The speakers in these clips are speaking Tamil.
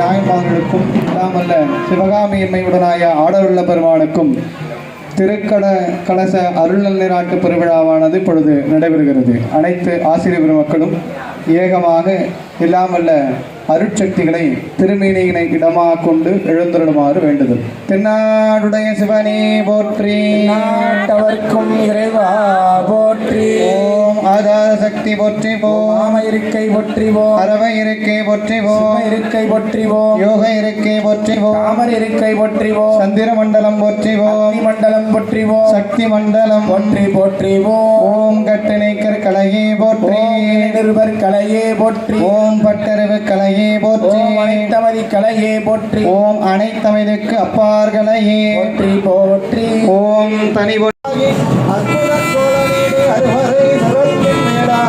நாயன்மார்களுக்கும் தாமல்ல சிவகாமியம்மையுடனாய ஆடலுள்ள பெருமானுக்கும் கலச அருள் நீராட்டு பெருவிழாவானது இப்பொழுது நடைபெறுகிறது. அனைத்து ஆசிரியர் பெருமக்களும் ஏகமாக இல்லாமல்ல அருட்சக்திகளை திருமேனியினை இடமாக கொண்டு எழுந்தருளுமாறு வேண்டுதல். தென்னாடுடைய சிவனே போற்றி, நாட்டவர்க்கும் இறைவா போற்றி. ஓம் ஆதார சக்தி போற்றிவோம், இருக்கை போற்றிவோம், அரவை இருக்கை போற்றிவோம், இருக்கை போற்றிவோம், யோக இருக்கை போற்றிவோம், தாமர் இருக்கை போற்றிவோம், சந்திர மண்டலம் போற்றிவோம், மண்டலம் போற்றிவோம், சக்தி மண்டலம் போற்றிவோம். ஓம் கட்டணைக்கர் கலையே போற்றி, நிருபர் கலையே போற்றி, ஓம் பட்டறிவு கலையே போற்றி, அனைத்தமதி கலையே போற்றி, ஓம் அனைத்தமதிக்கு அப்பார்களையே போற்றி போற்றி. ஓம் தனி அற்புத சோழனே அருவரை சுரத்தின் மேடா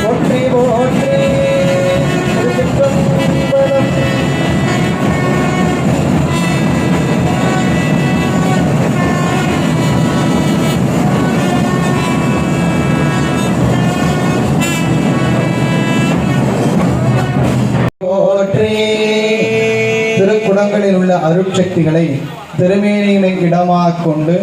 போற்றி போற்றி. திருக்குடங்களில் உள்ள அருட்சக்திகளை திருமேனியினை இடமாக கொண்டு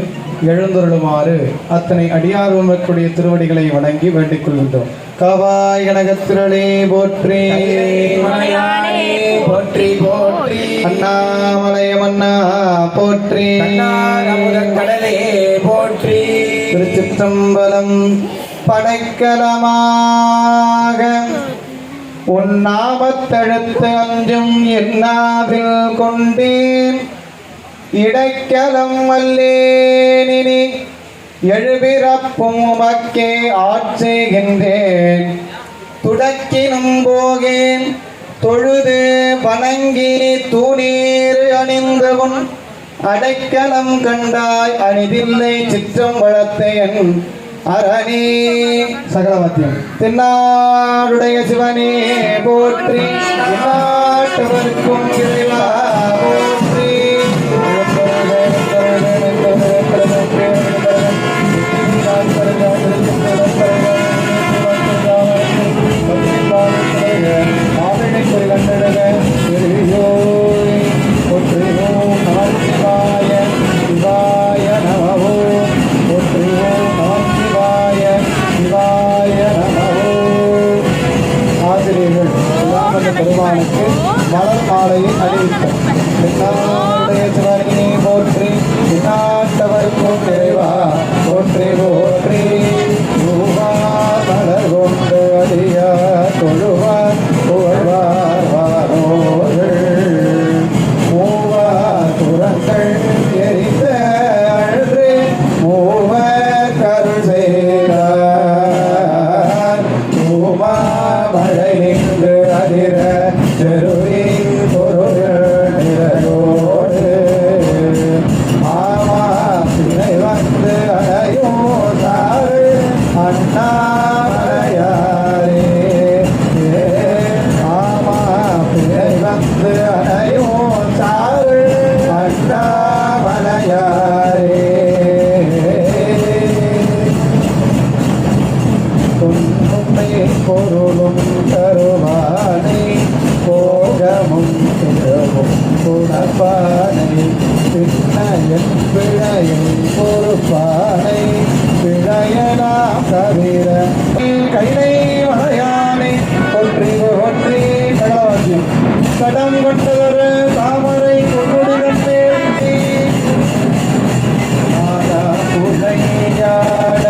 எழுந்தருளுமாறு அத்தனை அடியார்வமக்கூடிய திருவடிகளை வணங்கி வேண்டிக் கொள்கின்றோம். காவாய் கனகத்திரளே போற்றி, போற்றி போற்றி. அண்ணாமலையமன்னா போற்றி, கடலே போற்றி. திருச்சிற்றம்பலம். படைக்கலமாக உன்னாமத்தெழுத்து அஞ்சும் என்னாவில் கொண்டேன், இடைக்கலம் அல்லேனினி எழுபிறப்பும் உமக்கே ஆட்சேகின்றேன். துடக்கினும் போகேன் தொழுது வணங்கி தூணீர் அணிந்தவன் அடைக்கலம் கண்டாய் அணிதில்லை சிற்றம்பலத்தையன் அரணி சகலமத்தியம். தென்னாடுடைய சிவனே போற்றி, நாட்டவர்க்கும் இறைவா போற்றி. பெருமானுக்கு மலர் மாலையை அறிவித்தார். சிவனே போற்றி, நாட்டவர்க்கும் இறைவா போற்றி போற்றி. மலர் கொண்டு அறிய தொழுவார் புகழ்வார் வாரோர்கள், மூவார் புறங்கள் எரிந்த அன்று மூவர் கருள் செய்தார். மூமா மழை நின்று அதிர தெருவில் பொருள் நிறயோடு ஆமா பிணை வந்து அடையும் சாறு அண்ணாமலையாரே. ஆமா பிணை வந்து அடையும் சாறு அண்ணாமலையாரே. உண்மை பொருளும் தருவானை, போகமும் திறவும் குணப்பானை, பின்னையன் பிழையும் பொறுப்பானை, பிழையலாம் தவிர கைலை வளையானை போற்றி போற்றி. கடவாக்கியம். கடம் கொண்டதொரு தாமரை கொண்டுடனே புகையாட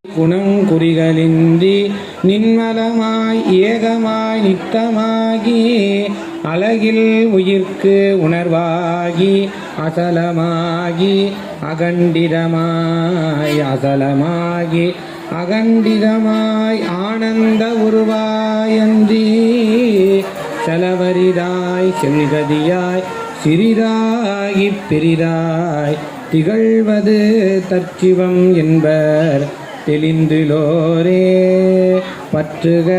குணங்குறிகளின்றி நின்மலமாய் ஏகமாய் நித்தமாகி அழகில் உயிர்க்கு உணர்வாகி அசலமாகி அகண்டிதமாய் ஆனந்த உருவாயன்றி செலவரிதாய் செல்கதியாய் சிறிதாகி பெரிதாய் திகழ்வது தற்சிவம் என்பர் தெளிந்துலோரே. பற்றுக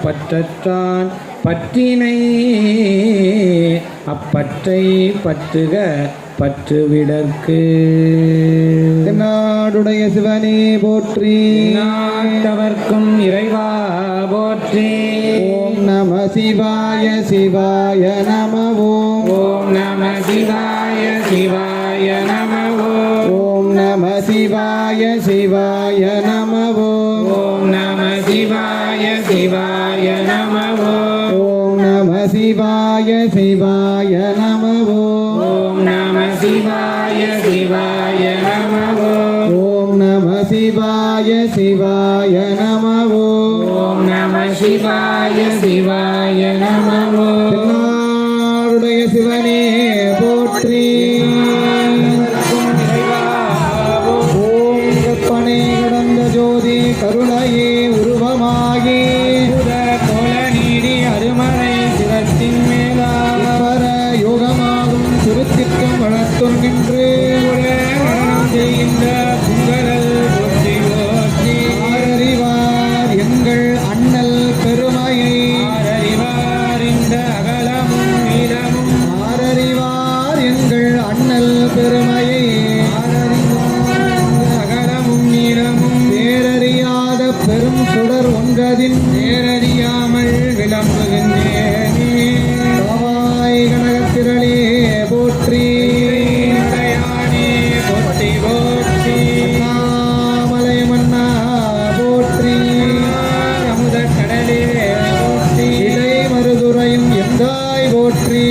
பற்றற்றான் பற்றினை அப்பற்றை பற்றுக பற்றுவிடற்கு. நாடுடைய சிவனே போற்றி, நாட்டவர்க்கும் இறைவா போற்றி. ஓம் நம சிவாய சிவாய நம ஓம். ஓம் நம சிவாய சிவாய நம ஓம். ஓம் நம சிவாய சிவாய நம ஓம். ஓம் நம சிவாய சிவாய நம ஓம். ஓம் நம சிவாய சிவாய நம ஓம். ஓம் நம சிவாய சிவாய நம ஓம். ஓம் நம சிவாய சிவாய நம ஓம். ஓம் நம சிவாய சிவாய நம ஓம். நாடுடைய சிவனே போற்றி. ஓம் கற்பனை கடந்த ஜோதி கருணையே உருவமாகி கோல நீடி அருமறை சிவத்தின் மேலா பர யோகமாகும் திருத்திற்கும் வளர்த்தும் நின்று மரணம் செய்கின்ற புங்கழல் போற்றி போற்றி. ஆரறிவார் எங்கள் அண்ணல் பெருமையை. ஆரறிவார் இந்த அகலமும் நீளமும். ஆரறிவார் எங்கள் அண்ணல் பெருமையை. அகலமும் நீளமும் பேரறியாத பெரும் சுடர் ஒன்றதின் நேரறியாமல் விளம்புகின்றேனே. தாவாய் கனகத்திரளே போற்றி. நடையானே போற்றி போற்றி. அண்ணாமலை மன்னா போற்றி. அமுதக் கடலே போற்றி. இலை மருதுரையும் எந்தாய் போற்றி.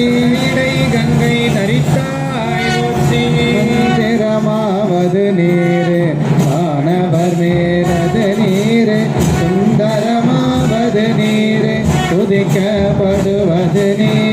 இடை கங்கை தரித்தாய் போற்றி. மந்திரமாவது நீரே மாணவர் மேலது நீரே சுந்தரமாவது நீரே துதிக்கப்படுவது நீரே.